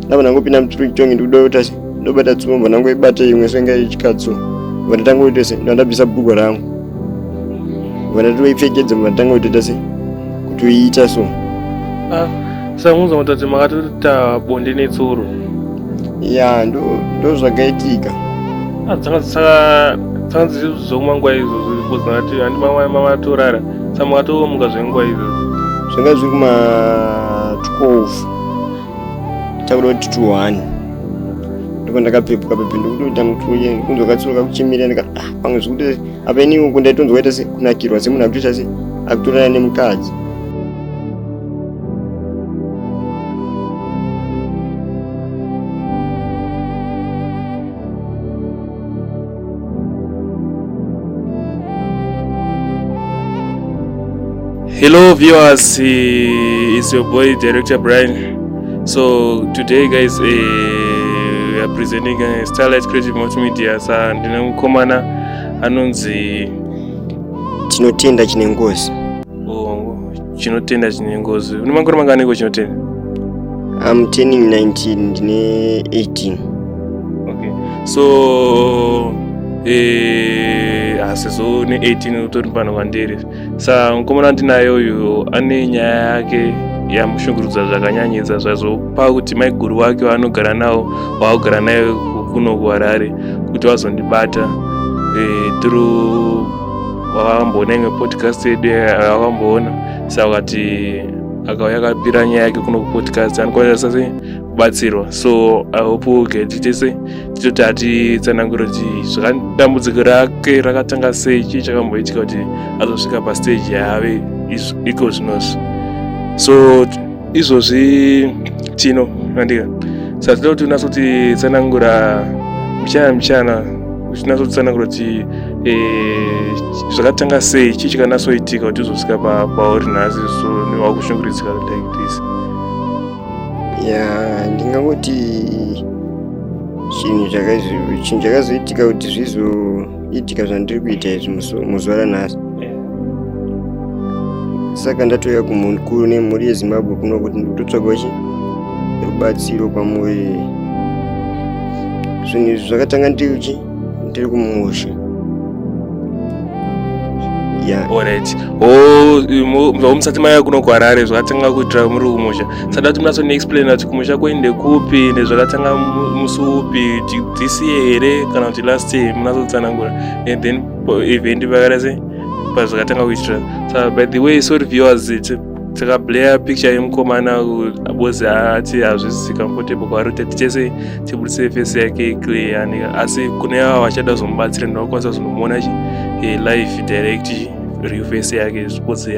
ndava nangopinda mutrikitongi ndikuda kuti ndobata tsumba nangoibata imwe senga ichikatso vandatanga kuita se ndandabvisa bhuku rangu vandatoipfekedza vandatanga kutoita se kutoiita so samunza kuti makatoita bonde netsuro ya ndo zvakaitika dzanga dzichizomwa nguva izvozvo kuzana kuti handi mamatorara saka makatomuka zvenguva izvozvo zvanga zviri kuma 12 takuda kuti 21 ndipo ndakapepuka ndikutoita mutuye kunzwakatsuruka kuchimira ndikati pamwe zvikuti apa iniwo kundaitonzwaita se kunakirwa semunhu akutoita se akutorana nemukadzi. Hello viewers, it's your boy Director Brian. So today guys, we are presenting Starlight Creative Multimedia. Sa ndine mukomana anonzi Chinotenda chine ngozi. Chinotenda chine ngozi. Une makore mangani ko Chinotenda? I'm turning 19, ndine 18. Okay. So asizo ne 18 utori pano kwandiri. Sa mukomana ndinayo uyu ane nyaya yake yamushungurudza zvakanyanyisa zvazopa kuti maiguru wake waanogara nawo waagara naye kuno kuHarare kuti wazondibata through wakamboona imwe podcast yedu yakamboona saka kuti akauya akapira nyaya yake kuno kupodcast anokwanisa sei kubatsirwa. So I hope titese titoti atitsanangura kuti zvakadambudziko rake rakatanga sei chii chakamboitika kuti azosvika pastage yaave iko zvinozvi. So izvozvi tino andika saka tinoda kuti unasoti tsanangura michana uchinasa tsanangura kuti zvakatanga sei chii chakanasoitika kuti uzosvika pauri nhasi so newakushungurudzika like this. Ya ndingangoti chinhu chakazoitika kuti zvizoitika zvandiri kuita izvi muzuva ranhasi. Saka ndatoya kumhuri nemhuri yeZimbabwe kuno kuti ndikutotsvagawo rubatsiro kwamuri. Zvinhu izvi zvakatanga ndiri kumusha. Alright. Musati maya kuno kuHarare zvakatanga kuitira muri kumusha. Sada kuti munaso neexplain kuti kumusha kuende kupi nezvakatanga musi upi this year here kana kuti last year munaso tsanangura and then event vakara sei pazvakatanga kuitira. So by the way, sorry viewers, takablaya picture yemukomana bozi ati hazvisi comfortable kwaari kuti tichese tibudise face yake clear asi kune ava vachada kuzomubatsira ndakwanisa kuzomuona live direct real face yake zvibozi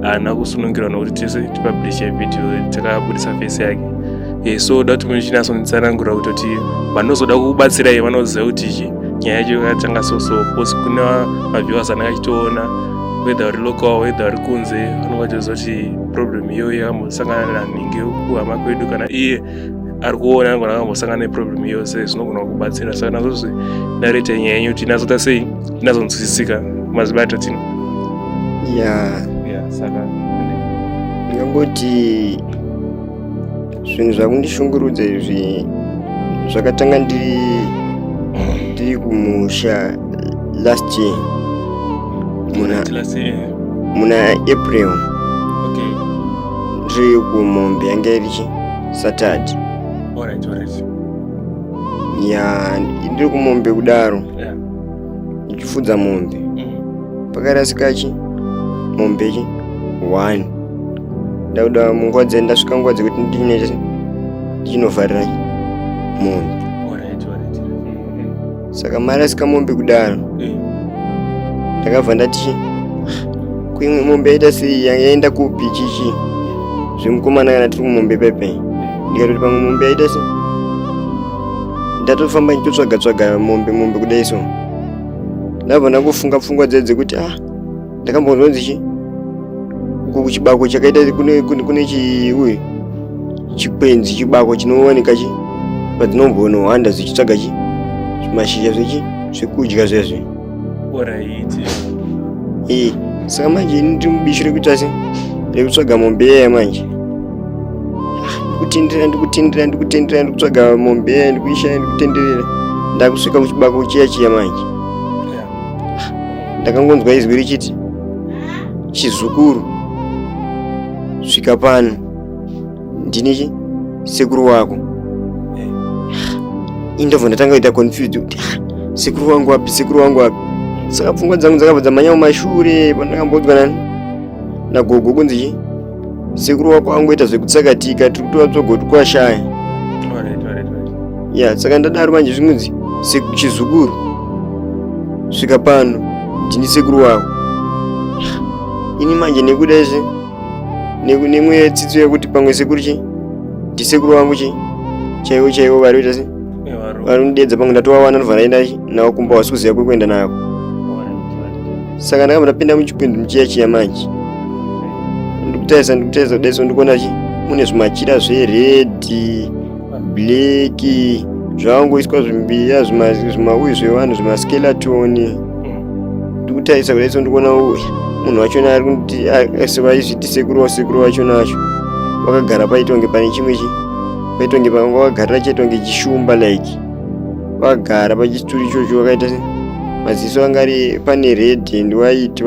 haana kusunungirwa nokuti tese tipublishe video takabudisa face yake. So da kuti muchinasonditsanangura kutoti vanozoda kukubatsirai vanoziva kuti nyaya yacho yakatanga so posi kune maviewers anenge achitoona whether uri local whether uri kunze vanongachiziva kuti problem iyoyo yakambosangana naningi kuhama kwedu kana iye ari kuona angona akambosangana neproblem yose zvinogona kubatsira. Saka nazozvi narete nyaya yenyu kuti inazota sei inazonzwisisika mazibata tino. Saka ndingangoti zvinhu zvakundishungurudza izvi zvakatanga ndiri kumusha last year muna April. Okay. Ndiri kumombe yanga iri Saturday. Alright. Ndiri kumombe kudaro ndichifudza mombe pakarasika mombe 1 ndakuda munguva dzai ndasvika nguva dzekuti ndichinovharira mombe. Saka marasika mombe kudaro ndakabva ndati kuimwe mombe yaita sei yaenda kupi chichi zvemukomana kana tiri kumombe pepe ndikatoti pamwe mombe yaita sei ndatofamba ndichitsvaga mombe kudai so ndabva ndangofunga pfungwa dzekuti ndakambonzonzi uko kuchibako chakaita kune chikwenzi chibako chinowanika padzinombonohwanda zichitsvaga mashizha zvekudya zvezvi. Saka manje ndiri mubishi rekutsvaga mombe yaya manje ndikutendera ndikutsvaga mombe ndikuishaya ndikutenderera ndakusvika kuchibako chiya manje ndakangonzwa izwi richiti chizukuru svika pano ndini sekuru wako. Indobva ndatanga kuita confused kuti sekuru wangu wapi. Saka pfungwa dzangu dzakabva dzamanya mumashure pandakambodzwa nagogo kunzi sekuru wako angoita zvekutsakatika tiri kutora tsogoti kwashaya. Saka ndadaro manje zvinonzi chizukuru svika pano ndini sekuru wako. Ini manje nekuda nemwe tsitso yekuti pamwe sekuru ndisekuru wangu chaiwo varioita varundedza pamwe ndatowawana ndobva ndaenda nawo kumba wasikuziva kwekuenda nako. Saka ndakabva ndapinda muchipindu muchiya manje ndikutarisa daiso ndikuona mune zvimachira zveredhi bleki zvavangoiswa zvimbiya zvimauyi zvevanhu zvimaskeletoni. Ndikutarisa daiso ndikuona munhu wachona ari kuti sevaizviti sekuru wachona wacho wakagara paitonge pane chimwe paitonge wakagarira chaitonge chishumba like wakagara pachituri ichocho wakaita maziso anga ari pane red and white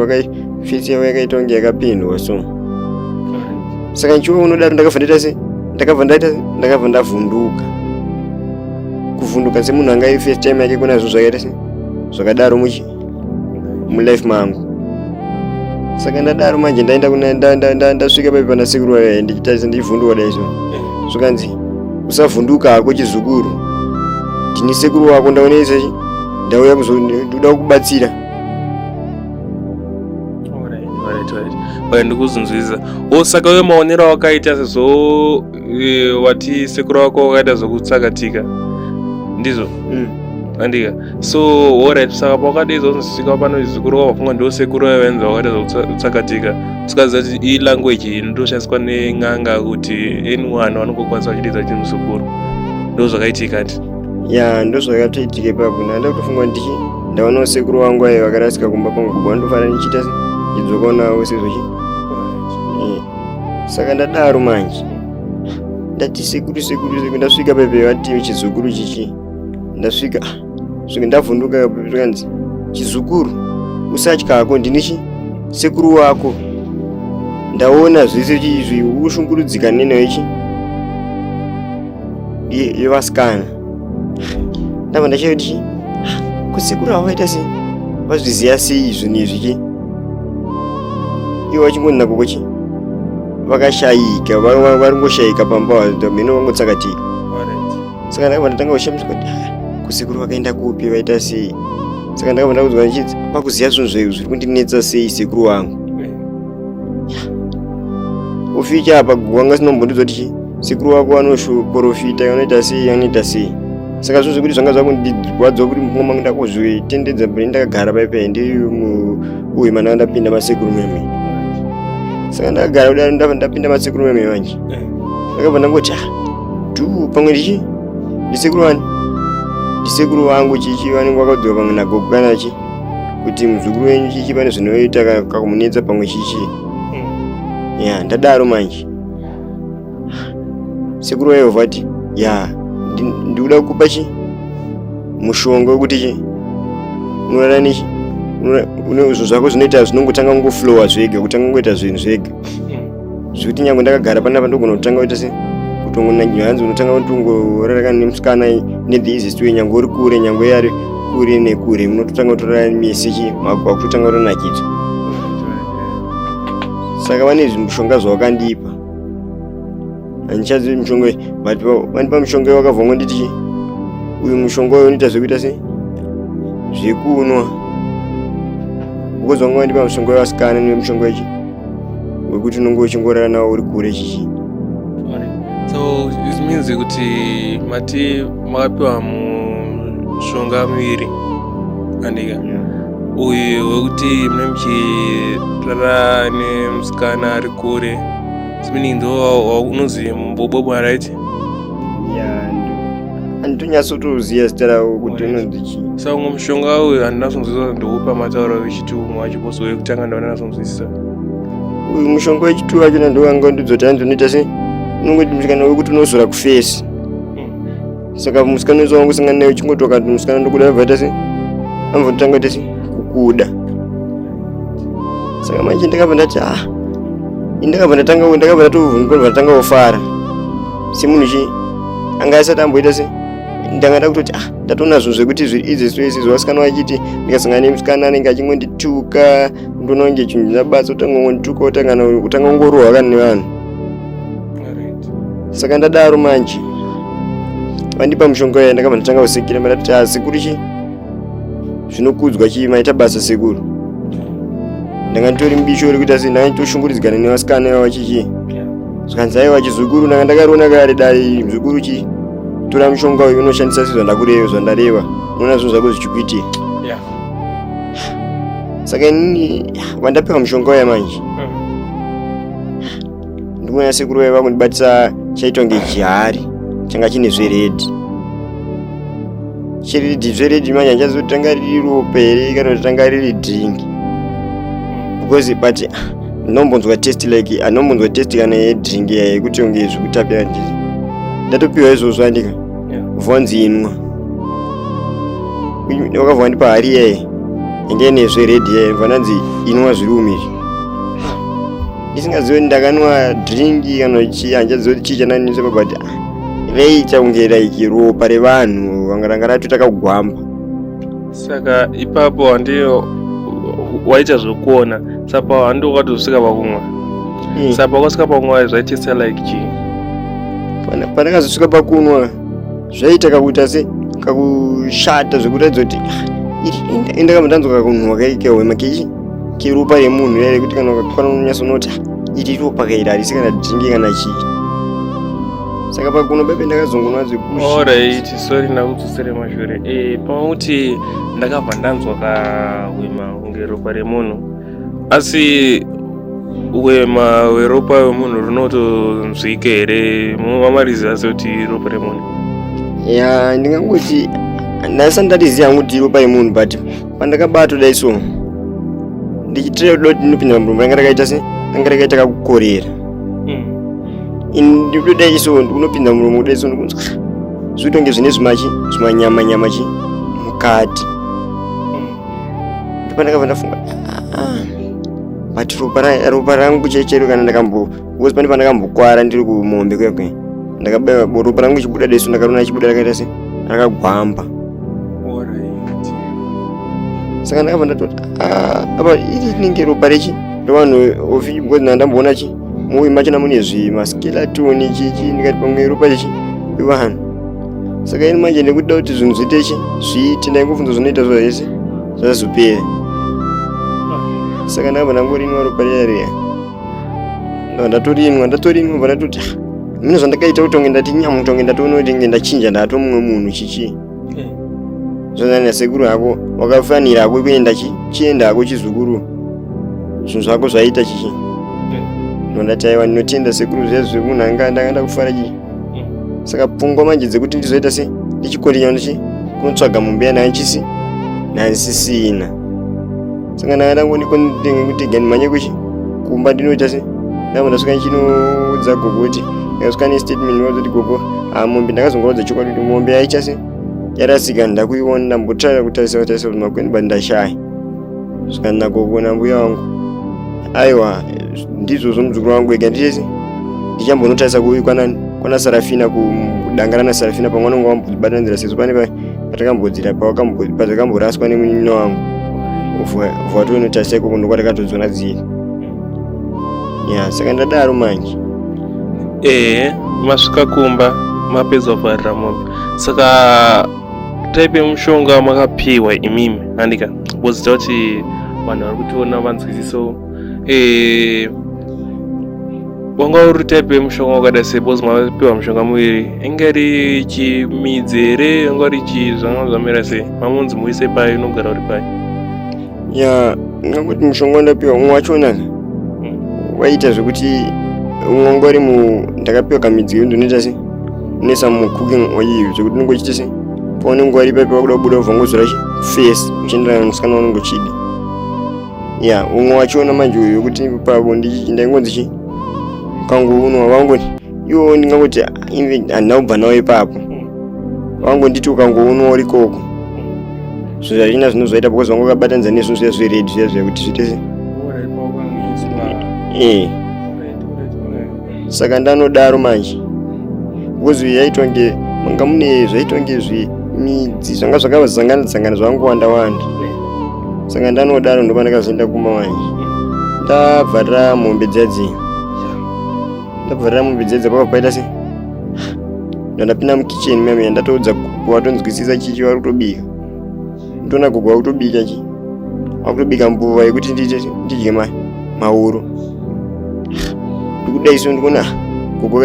fesi yavo yakaitonge yakapendwa so. Saka nchiwo unodaro ndakabva ndavhunduka kuvhunduka semunhu anga first time yake kuna zvakaita zvakadaro mulife mangu. Saka ndadaro manje ndasvika paipa nasekuru wayo ndichitarisa ndivhunduka daiso zvakanzi usavhunduka hako chizukuru ndini sekuru wako ndaonesa ndauya kuzoda kubatsira. Ndikuzvinzwisisa. Saka wewe maonero wakaita sezvo wati sekuru wako wakaita zvokutsakatika ndizvo andika so alright. Saka pakadi izvozvisvika pano zvikuru wavafunga ndo sekuru wavenza wakaita zvokutsakatika tikaziva kuti ilanguage inotoshandiswa nen'anga kuti anyone vanongokwanisa vachidedza chinhu muzukuru ndo zvakaitika ti ndo zvakatoitika ipapo. Ndanda kutofunga kuti ndaonawo sekuru wangu ayo vakarasika kumba pangu vandofanira ndichiita ndidzokaonawo sezvochi. Saka ndadaro manje ndati sekuru ndasvika paipa vati chizukuru chichi ndasvika ndavhunduka zvakanzi chizukuru usatyako ndini sekuru wako. Ndaona zvese izvi ushungurudzika nenayo yevasikana. Ndabva ndachaiva kuti kusekuru avo vaita sei vazviziva sei zvinhu izvi ivo vachingoni nagogo vakashayika varingoshaika pamba mheno vangotsakatika. Saka ndakabva ndatanga kushamiswa kuti kusekuru vakaenda kupi vaita sei. Saka ndakabva ndakudzwa ndichiti pakuziva zvinhu zveyu zviri kundinetsa sei sekuru wangu. Uficha apa wanga sinombondidzwa kuti sekuru wako anoprofita anoita sei. Saka zvinhu zvekuti zvanga zvakundirwadza kuti mumwe mangu ndakuzvitendedza mberi ndakagara paipa uye mana ndapinda masekuru meme. Saka ndakagara kudaro ndapinda masekuru meme manje ndakabva ndangoti pamwe ndisekuru wangu chichi vanenge vakadzoka pamwe nagogo kana kuti muzukuru wenyu chichi pane zvinoita kakumunetsa pamwe chichi. Ndadaro manje sekuru wayo vati ndikuda kukupa mushonga wekuti unorara zvinhu zvako zvinoita zvinongotanga kungoflowa zvega kutanga kungoita zvinhu zvega zvekuti nyange ndakagara panapa ndogona kutanga kuita kutongonyanzi unotanga kutongoraraka nemusikana nethe easiest way nyange uri kure nyange yari kure nekure munototanga kutorara meseji wakutotanga kutonakidza. Saka vane mushonga zvavakandipa handichazivi mushonga vandipa mushonga wakabva ngonditi uyu mushonga uyu unoita zvekuita zvekunwa ukozva nga vandipa mushonga wevasikana nemushonga wekuti unonge uchingorara nawo uri kure chichi. So it means kuti mati makapiwa mushonga miviri andika uyu wekuti mune muchirara nemusikana ari kure meaning ndo unozi mbobobo right. Anditonyatsotoziva zita rawo kuti unonzi chii. Saka umwe mushonga uyu handinazonzwisisa ndoupa matauro wechitumu wachiposo wekutanga ndaona nazonzwisisa. Uyu mushonga wechitumu wachona ndowanga ndidzoti hanzi unoita unongoti musikana wekuti unozora kufesi. Saka musikana uzo wangu singana naye uchingotoka musikana ndokuda bva tasi amvotanga tasi kukuda. Saka manje ndakabva ndati ndakabva ndatovhunduka ndatanga kufara semunhu chi anga asati amboita se ndangada kutoti ndatoona zvinhu zvekuti zviri izvi zvese zvasikana vachiti ndikasangana nemusikana anenge achingondituka ndoona kunge chinhu chinabasa kutanga kungondituka kutanga kungorohwa kana nevanhu. Saka ndadaro manje vandipa mushonga uya ndakabva ndatanga kusekera ndati sekuru chi zvinokudzwa chi maita basa sekuru. Ndanga nditori mbisho rekuti asi ndanga nditoshungurudzikana nevasikana ivava chichi zvikanzi aiwa chizukuru ndanga ndakariona kare dai mzukuru chi tora mushonga uyu unoshandisa sezvandareva unoona zvinhu zvako zvichikuitira. Saka inini vandapiwa mushonga uya manje ndikuona sekuru vaiva kundibatisa chaitwa ngechihari changa chine zveredhi. Chiridhi zveredhi manje hanchazotanga riri ropa here kana kuti tanga riri dhingi because but anombonzwa test like anombonzwa test kana yedhingi yekuti unge zvekutapira ndizvo ndatopiwa izvozvo andika vhonzi inwa wakavha ndipa hari iyaye yange nezveredhi yaye vananzi inwa zviri umiri ndisingazivi ndakanwa dringi kana chi hanchazivi kuti chii chananisa but reita kunge like ropa revanhu vanga ranga ratotaka kugwamba. Saka ipapo handiyo waita zvokuona sapa hando wakatosvika pakumwa. Saka wakasvika pakumwa zvaitisa like chii? Pandakazosvika pakunwa zvaita kakuita se kakushata zvekuratidza kuti indakabva ndanzwa kakunhuhwa kaikehwema keropa remunhu yare kuti kana ukakwana unonyasa unoti iri ropa kaira harisi kana dhingi kana chii. Saka pakuno bebe ndakazongonwa zvekushi. Alright, sorry nakudzosere mashure. Pauti ndakabva ndanzwa kahwema kunge ropa remunhu. Asi uhwema hweropa hwemunhu runotonzwika here? Mamariziva sekuti ropa remunhu? Ya ndingangoti ndasati ndatiziva kuti ropa remunhu but pandakabatoda so ndichitira kuda kuti ndinopinda murumba ranga rakaita se ranga rakaita kakukorera. Ndikutoda iso ndikunopinda muromo kuda iso ndikunzwa zvitonge zvine zvimanyama chi mukati. Ndipandakabva ndafunga but ropa rangu chechero kana ndakambokuzi pane pandakambokwara ndiri kumombe kwekwe ndakabaya ropa rangu chibuda deso ndakarona chibuda rakaita se rakagwamba. Saka ndakabva ndatoti apa iri rinenge ropa rechi revanhu ofi because ndandamboona chi muviri macho mune zvimaskeletoni chichi ndikati pamwe ropa chichi ivanhu. Saka ini manje ndikuda kuti zvinhu zviite chi zviite ndaingobvunza zvinoita zvese zvazopera. Saka ndakabva ndangorinwa ropa riya ndatorinwa bva ndatoti mine zvandakaita kutonge ndati nyamutonge ndatoona kuti nge ndachinja ndato mumwe munhu chichi zvonanya sekuru hako wakafanira hako kuenda chienda hako chizukuru zvinhu zvako zvaita chichi ndondati aiwa ndinotenda sekuru zvezvo munhu anga ndakanda kufara chichi. Saka pfungwa manje dzekuti ndizoita se ndichikotinya ndichi kunotsvaga mumbeya nanchisi nansisina. Saka ndangondikondenge kuti gani manye kuchi kumba ndinoita se ndamba ndasvika chinoudza gogo kuti ndasvika nestatement wazoti gogo mombe ndakazongorodza chokwadi kuti mombe aicha se yarasika ndakuiona ndambotarira kutarisa kuti makweni bati ndashaya. Svika nagogo nambuya wangu aiwa ndizvozvo muzukuru wangu ega ndichese ndichambonotayisa kuikwanani kwana Sarafina kudangana naSarafina pamwe nonga wambodzibatanzira sezvo pane patakambodzira patakamboraswa nemunino wangu vatoinotayisa ikoko ndokwatakatonzona dziri. Saka ndadaro manje masvika kumba mapedza kuvharira mombe. Saka type yemushonga makapiwa imimi andika bozita kuti vanhu vari kutiona vanzwisiso wanga uri type yemushonga wakada sei bozi mapiwa mushonga muviri ingari chimidzi here anga uri zvanga zvamira sei mamunzi muise pai unogara uri pai? Ngangoti mushonga wandapiwa umwe wachona waita zvekuti umwe wanga uri ndakapiwa kamidzi ndonoita se unoisa mucooking oil zvekuti unongochita se paunenge wari ipapo wakuda kubuda uvhongozora face uchienderana nomusikana waunenge uchida. Umwe wachona manje uyu wekuti papo ndaingonzi chi kangounwa wangoti iwo ndingangoti handina kubva nawo ipapo wangonditi ukangounawo rikoko zvinhu zvachina zvinozoita because wanga wakabatanidza nezvinhu zviya zveredhi zviya zviya kuti zviite saka ndanodaro manje because yaitwa nge manga mune zvaitwa nge midzi zvanga zvakazangana zvangowanda wanda saka ndanodaro ndopa ndakazoenda kumba manje ndabvarira mombe dzadzi pakapaita se ndandapinda mukicheni mame ndatoudza gugu watonzwisisa chichi vari kutobika ndona gugu wakutobika wakutobika mbuva yekuti ndidye mauro ndikudaiso ndikuona gugu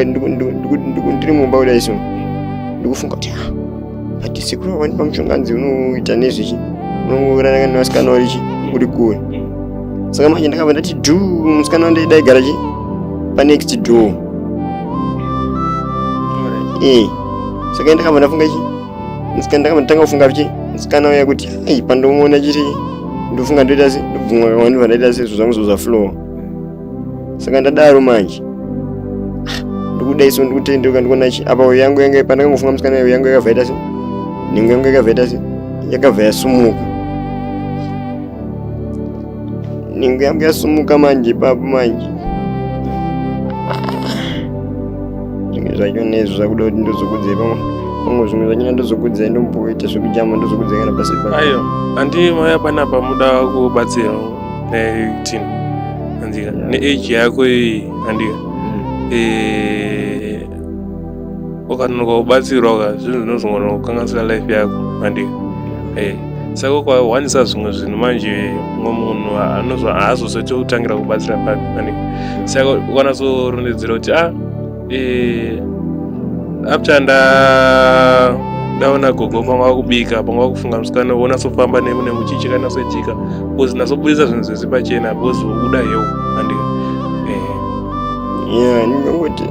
ndiri mumba kudaiso ndikufunga kuti but sekuru wanipa mushonganzi unoita nezvichi unorananga nevasikana varichi uri kure saka manje ndakabva ndati dhuu musikana wandaigara chi panext door saka ndakabva ndafunga chi ndakabva ndatanga kufunga chi musikana uya kuti pandomuona chiri ndofunga ndoita se ndobvumwa kamwe ndibva ndaita se zvo zvangu zvozaflowa saka ndadaro manje ndikudaiso ndikutenderuka ndikuona chi apa uyo yangu yanga pandakangofunga musikana uyo yangu yakabva ita se nhengo yangu yakabva ita se yakabva yasumuka nhengo yangu yasumuka manje ipapo manje zvimwe zvacho nezvo zvakuda kuti ndozokudzai pamwe zvimwe zvachona ndozokudzai ndomboita zvekujama ndozokudzai kana pasi ayo handi maya panapa muda kubatsira netina handika neage yako iyi handika ukanonoka kubatsirwa zvinhu zvinozongona kukanganisira life yako handika saka ukawanisa zvimwe zvinhu manje mumwe munhu haazozoti kutangira kubatsira papi handika saka ukanazorondedzera kuti after ndaona gogo panga wakubika panga wakufunga musikana wonasofamba nemuchichi kana soitika because nasobudisa zvinhu zvese pachena because uda yewo handika ndingangoti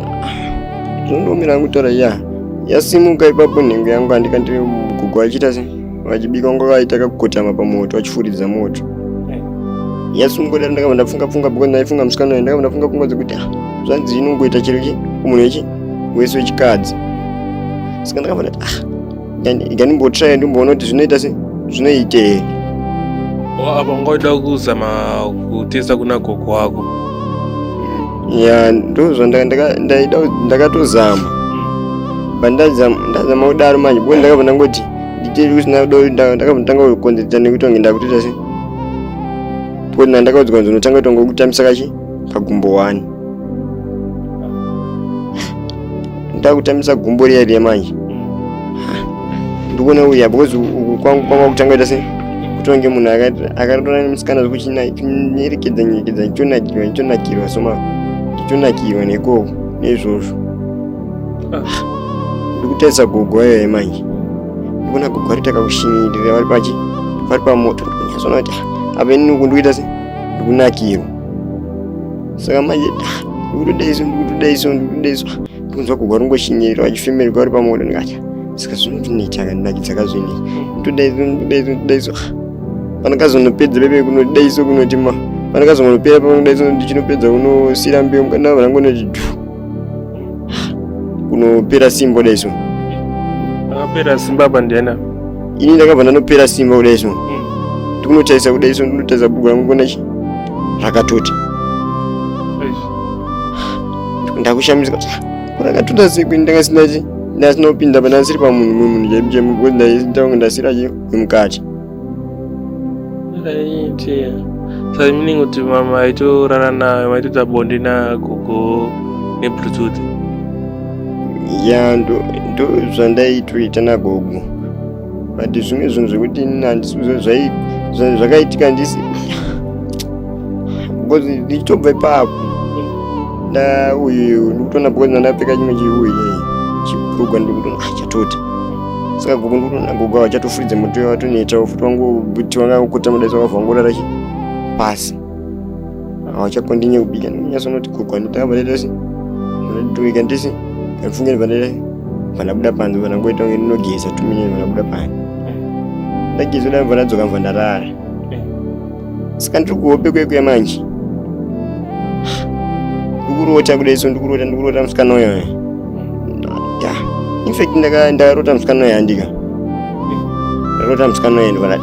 zvindomira ngutaura yasimuka ipapo nhengo yangu handika ndiri gogo achiita se vachibika wanga vaita kakukotama pamoto vachifuridza moto yasimuka dai ndakabva ndafunga because ndaifunga musikana uyu ndakabva ndafunga dzekuti zvanzi inongoita chiro kumunhu wechi wese wechikadzi saka ndakabva ndati ikandimbotrai ndimboona kuti zvinoita se zvinoite here apa ungaida kuzama kutesta kuna gogo wako ndozva ndakatozama but ndazama kudaro manje because ndakabva ndangoti nditeri kusina ndakabva ndanga kukonzeresa nekuti wange ndakutoita se because ndakaudzwa kunzi unotanga kuita ngokutambisa kachi kagumbo 1 ndakutambisa gumbo riya manje ndikuona uya because kwanga kutanga kuita se kutonge munhu akatora nemusikana zvekuchinyerekedza chichonakirwa soma chichonakirwa nekoko neizvozvo ndikutarisa gogo ayo manje ndikuona gogo ari takakushinyirira vari pamoto ndikunyazona kuti apa inini kundikuita se ndikunakirwa saka manje ndikutodaiso ndikunzwa gogo ringoshinyirira vachifemerwa vari pamoto ndikati saka zvinondineta akandinakidza kazvinei ndodaiso panakazonopedza pepe kunodaiso kunoti panakazonopera panodaiso ndichinopedza unosira mbeu mukana vanangonoti kunopera simba kudaiso akapera simba apa ndiana ini ndakabva ndanopera simba kudaiso ndikunotarisa kudaiso ndinotarisa buku rangu konachi rakatota ndakushamisika kurakatota sekui ndasina kupinda pa ndasiri pamunhu chaimuchaimu because ndaonge ndasirachi wemukati saka meaning kuti mama aitorara nayo maitoita bonde nagogo nebluetooth ndo zvandaitoita nagogo but zvimwe zvinhu zvekuti zvakaitika ndisi because ndichitobva ipapo uyu ndikutoona because ndandapfeka chimwe chibhurugwa ndikutoona chatota saka gogo ndikutoona gogo avachatofuridza moto watoneta futi wanguti wangakotama daisa wakavhangurara pasi avachakondinye kubika ndinyasonoti gogo anditanga vandaitasi vanatoika ndisi kandifunge vandaita vanabuda panze vanangoita kunge ndinogeza tuminye vanabuda panze ndageza uda vanadzoka mva ndarara saka ndiri kuhope kwekuya manje ndikurota kudai so ndikurota musikana uyo in fact ndakarota musikana uyo handika ndarota musikana uyo ndikana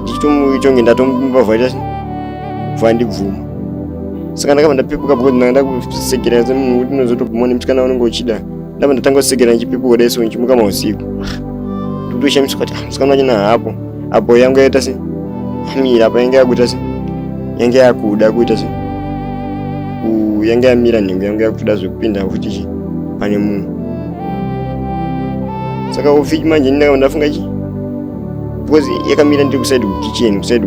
ndichitomuitonge ndatombavhaita vha ndibvuma saka ndakabva ndapepuka because ndanga ndakusekera semunhu kuti unozotobvuma nemusikana unenge uchida ndabva ndatanga kusekera ndichipepuka kudai so ndichimuka mausiku ndikutoshamisa kuti musikana wachina hapo apo yangu yaita se yamira apa yanga yakuita se yanga yakuda kuita se yanga yamira nhengo yangu yakutoda zvekupinda futi pane munhu saka ofiki manje ndakabva ndafunga chi because yakamira ndiri kusaidi kukicheni kusaidi